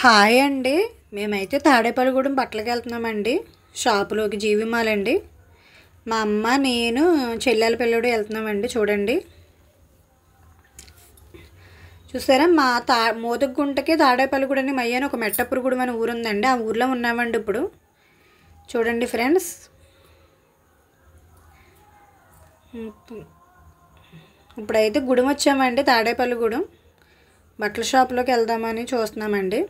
Hi అండి. మేమైతే తాడేపల్లిగూడెం బట్టలకి వెళ్తున్నామండి. షాపులోకి జీవి మాల్ అండి. మా అమ్మ నేను చెల్లెల పిల్లడు వెళ్తున్నామండి. చూడండి, చూసారా మా మోదగుంటకి తాడేపల్లిగూడెం మయ్యాని ఒక మెట్టపురుగుడు అని ఊరు ఉందండి. ఆ ఊర్లో ఉన్నామండి ఇప్పుడు. చూడండి ఫ్రెండ్స్, ఇప్పుడైతే గుడి వచ్చామండి. తాడేపల్లిగూడెం బట్టల షాప్లోకి వెళ్దామని చూస్తున్నామండి.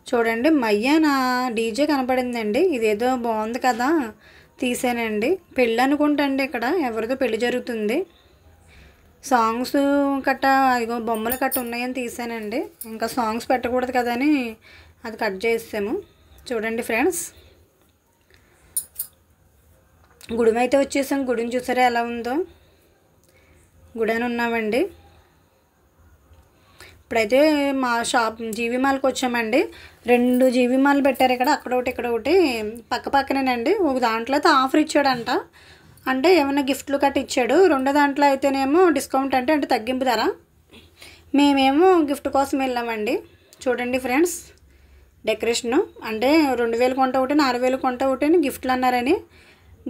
చూడండి, మయ్యాన డీజే కనపడిందండి. ఇదేదో బాగుంది కదా, తీసానండి. పెళ్ళి అనుకుంటండి, ఇక్కడ ఎవరిదో పెళ్ళి జరుగుతుంది. సాంగ్స్ కట్ట అదిగో బొమ్మలు కట్ట ఉన్నాయని తీసానండి. ఇంకా సాంగ్స్ పెట్టకూడదు కదా అని అది కట్ చేసాము. చూడండి ఫ్రెండ్స్, గుడిని అయితే వచ్చేసాం. గుడిని చూసారా ఎలా ఉందో. గుడి అని ఉన్నామండి. ఇప్పుడైతే మా షాప్ జీవి మాల్కి వచ్చామండి. 2 జీవి మాల్ పెట్టారు ఇక్కడ, అక్కడ ఒకటి ఇక్కడ ఒకటి పక్క పక్కనేనండి. ఒక దాంట్లో అయితే ఆఫర్ ఇచ్చాడంట, అంటే ఏమైనా గిఫ్ట్లు కట్టి ఇచ్చాడు. రెండో దాంట్లో అయితేనేమో డిస్కౌంట్ అంటే తగ్గింపు ధర. మేమేమో గిఫ్ట్ కోసం వెళ్ళామండి. చూడండి ఫ్రెండ్స్, డెకరేషను అంటే 2000 కొంట ఒకటి 4000 కొంట ఒకటి అని గిఫ్ట్లు అన్నారని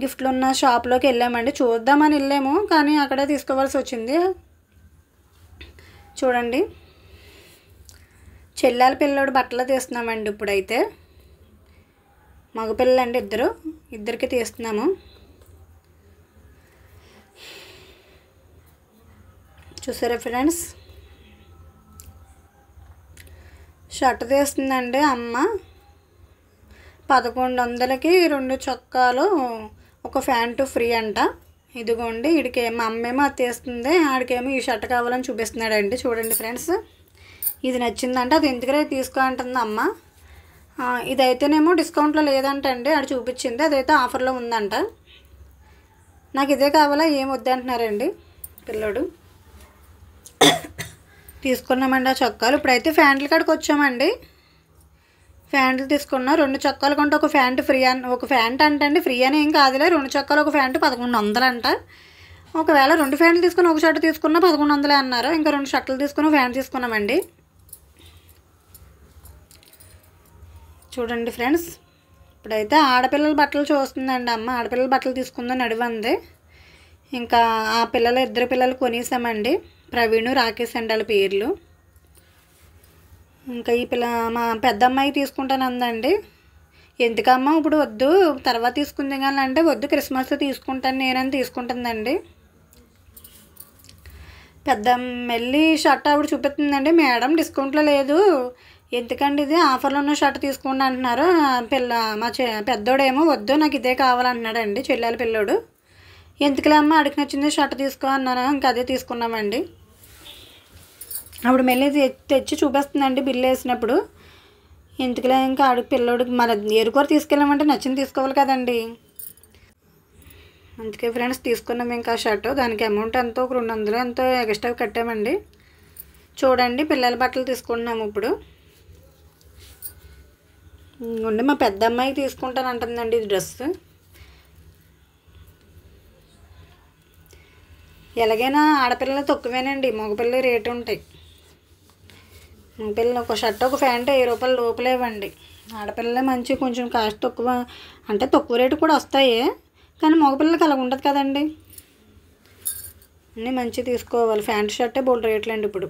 గిఫ్ట్లు ఉన్న షాప్లోకి వెళ్ళామండి. చూద్దామని వెళ్ళాము, కానీ అక్కడే తీసుకోవాల్సి వచ్చింది. చూడండి, చెల్లెల పిల్లడు బట్టలు తీస్తున్నామండి. ఇప్పుడైతే మగపిల్లలండి, ఇద్దరికి తీస్తున్నాము. చూసారా ఫ్రెండ్స్, షర్ట్ తీస్తుందండి అమ్మ. 1100కి 2 చొక్కాలు, ఒక ప్యాంటు ఫ్రీ అంట. ఇదిగోండి, వీడికి మా అమ్మేమో అది తీస్తుంది, ఆడికేమో ఈ షర్ట్ కావాలని చూపిస్తున్నాడండి. చూడండి ఫ్రెండ్స్, ఇది నచ్చిందంట, అది ఎందుకనే తీసుకో అంటుంది అమ్మ. ఇదైతేనేమో డిస్కౌంట్లో లేదంటండి, ఆడు చూపించింది. అదైతే ఆఫర్లో ఉందంట. నాకు ఇదే కావాలా, ఏం వద్దంటున్నారండి పిల్లోడు. తీసుకున్నామండి ఆ చొక్కాలు. ఇప్పుడైతే ప్యాంట్ల కాడికి వచ్చామండి. ప్యాంట్లు తీసుకున్నా. 2 చొక్కాలు కొంటే ఒక ప్యాంటు ఫ్రీ అని, ఒక ప్యాంట్ అంటండి ఫ్రీ అని ఏం కాదులే. 2 చొక్కాలు ఒక ప్యాంటు 1100 అంట. ఒకవేళ 2 ప్యాంట్లు తీసుకుని ఒక షర్ట్ తీసుకున్నా 1100 అన్నారు. ఇంకా 2 షర్ట్లు తీసుకుని ప్యాంట్ తీసుకున్నామండి. చూడండి ఫ్రెండ్స్, ఇప్పుడైతే ఆడపిల్లల బట్టలు చూస్తుందండి అమ్మ. ఆడపిల్లల బట్టలు తీసుకుందని అడిగింది. ఇంకా ఆ ఇద్దరు పిల్లలు కొనేసామండి. ప్రవీణ్, రాకేష్ అండి వాళ్ళ పేర్లు. ఇంకా ఈ మా పెద్ద అమ్మాయి తీసుకుంటానందండి. ఎందుకమ్మా ఇప్పుడు వద్దు, తర్వాత తీసుకుంది కానీ అంటే వద్దు, క్రిస్మస్ తీసుకుంటాను నేనని తీసుకుంటుందండి. పెద్ద మెల్లి షర్ట్ ఆవిడ చూపిస్తుందండి. మేడం డిస్కౌంట్లో లేదు, ఎందుకండి ఇది ఆఫర్లో ఉన్న షర్ట్ తీసుకోండి అంటున్నారు. మా పెద్దోడేమో వద్దు, నాకు ఇదే కావాలంటున్నాడండి, చెల్లెల పిల్లోడు. ఎందుకులే అమ్మ, అడిగి నచ్చింది షర్ట్ తీసుకో అన్నాను. ఇంకా అదే తీసుకున్నామండి. అప్పుడు మళ్ళీ తెచ్చి చూపిస్తుందండి బిల్లు వేసినప్పుడు. ఎందుకులే, ఇంకా అడుగు పిల్లోడికి మన ఏరుకూర తీసుకెళ్ళామంటే నచ్చింది తీసుకోవాలి కదండి. అందుకే ఫ్రెండ్స్ తీసుకున్నాం ఇంకా షర్టు. దానికి అమౌంట్ ఎంతో ఒక 200 ఎంతో ఎక్స్ట్రా కట్టామండి. చూడండి, పిల్లల బట్టలు తీసుకుంటున్నాము ఇప్పుడు. ఉండి మా పెద్ద అమ్మాయికి తీసుకుంటాను అంటుందండి ఇది డ్రెస్. ఎలాగైనా ఆడపిల్లలు తక్కువేనండి, మగపిల్లలు రేటు ఉంటాయి. మగపిల్లలు ఒక షర్ట్ ఒక ప్యాంట్ 1000 రూపాయల లోపలే ఇవ్వండి. ఆడపిల్లలే మంచి కొంచెం కాస్ట్ తక్కువ, అంటే తక్కువ రేటు కూడా వస్తాయి, కానీ మగపిల్లలకి అలా ఉండదు కదండి. అన్నీ మంచి తీసుకోవాలి. ప్యాంట్ షర్టే బోల్డ్ రేట్లు అండి ఇప్పుడు.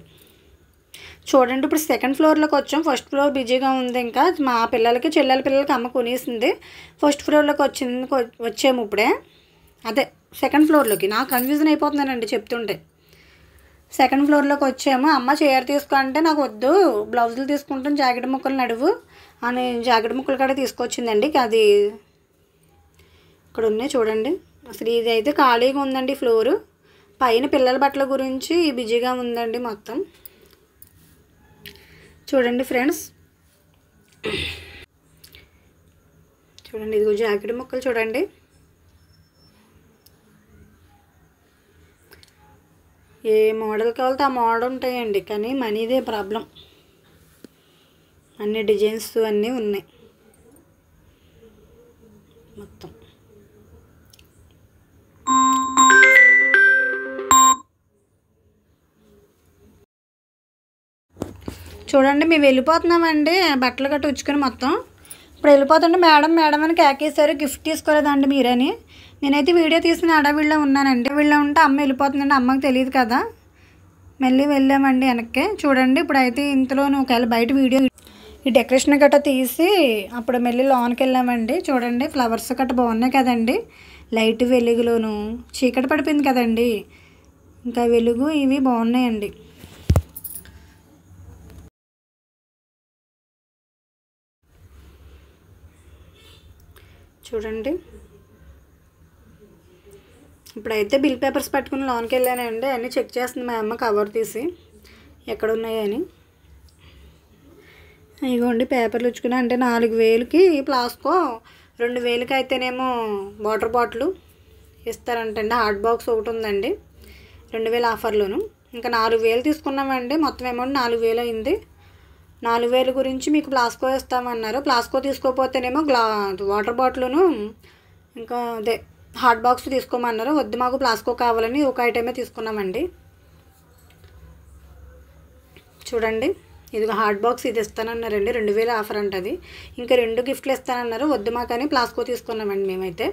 చూడండి, ఇప్పుడు 2nd ఫ్లోర్లోకి వచ్చాం. 1st ఫ్లోర్ బిజీగా ఉంది. ఇంకా మా పిల్లలకి చెల్లెల పిల్లలకి అమ్మ కొనేసింది. 1st ఫ్లోర్లోకి వచ్చాము ఇప్పుడే. అదే 2nd ఫ్లోర్లోకి. నాకు కన్ఫ్యూజన్ అయిపోతున్నానండి చెప్తుంటే. 2nd ఫ్లోర్లోకి వచ్చాము. అమ్మ చీర తీసుకో అంటే నాకు వద్దు, బ్లౌజులు తీసుకుంటాను, జాకెట్ ముక్కలు నడువు అని జాకెట్ ముక్కలు కూడా తీసుకొచ్చిందండి. అది ఇక్కడ ఉన్నాయి చూడండి. అసలు ఇది అయితే ఖాళీగా ఉందండి ఫ్లోరు. పైన పిల్లల బట్టల గురించి బిజీగా ఉందండి మొత్తం. చూడండి ఫ్రెండ్స్, చూడండి ఇదిగో జాకెట్ ముక్కలు చూడండి. ఏ మోడల్ కావాలితే ఆ మోడల్ ఉంటాయండి, కానీ మనీదే ప్రాబ్లం. అన్ని డిజైన్స్ అన్నీ ఉన్నాయి మొత్తం. చూడండి మేము వెళ్ళిపోతున్నామండి, బట్టలు గట్ట ఉచ్చుకొని మొత్తం. ఇప్పుడు వెళ్ళిపోతుంటే మేడం మేడం అని కేకేశారు, గిఫ్ట్ తీసుకోలేదండి మీరని. నేనైతే వీడియో తీసిన అడవిలో ఉన్నానండి. వీళ్ళ ఉంటే అమ్మ వెళ్ళిపోతుందండి, అమ్మకి తెలియదు కదా. మళ్ళీ వెళ్ళామండి వెనక్కి. చూడండి ఇప్పుడైతే ఇంతలోనూ ఒకవేళ బయట వీడియో ఈ డెకరేషన్ గట్ట తీసి అప్పుడు మళ్ళీ లోనికి వెళ్ళామండి. చూడండి ఫ్లవర్స్ గట్ట బాగున్నాయి కదండి, లైట్ వెలుగులోను. చీకటి పడిపోయింది కదండి, ఇంకా వెలుగు ఇవి బాగున్నాయండి. చూడండి ఇప్పుడైతే బిల్ పేపర్స్ పట్టుకుని లోనికి వెళ్ళానండి. అన్నీ చెక్ చేస్తుంది మా అమ్మ కవర్ తీసి ఎక్కడ ఉన్నాయని. ఇదిగోండి పేపర్లు ఉచ్చుకుని అంటే 4000కి ప్లాస్కో, 2000కి అయితేనేమో వాటర్ బాటిల్ ఇస్తారంటండి. హాట్ బాక్స్ ఒకటి ఉందండి 2000 ఆఫర్లోను. ఇంకా 4000 తీసుకున్నామండి, మొత్తం అమౌంట్ 4000 అయింది. 4000 గురించి మీకు ప్లాస్కో ఇస్తామన్నారు. ప్లాస్కో తీసుకోకపోతేనేమో వాటర్ బాటిల్ను ఇంకా అదే హాట్ బాక్స్ తీసుకోమన్నారు. వద్దు మాకు ప్లాస్కో కావాలని ఒక ఐటమే తీసుకున్నామండి. చూడండి ఇదిగో హాట్ బాక్స్ ఇది ఇస్తానన్నారండి, 2000 ఆఫర్ అంటది. ఇంకా 2 గిఫ్ట్లు ఇస్తానన్నారు, వద్దు మాకని ప్లాస్కో తీసుకున్నామండి మేమైతే.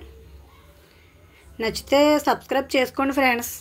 నచ్చితే సబ్స్క్రైబ్ చేసుకోండి ఫ్రెండ్స్.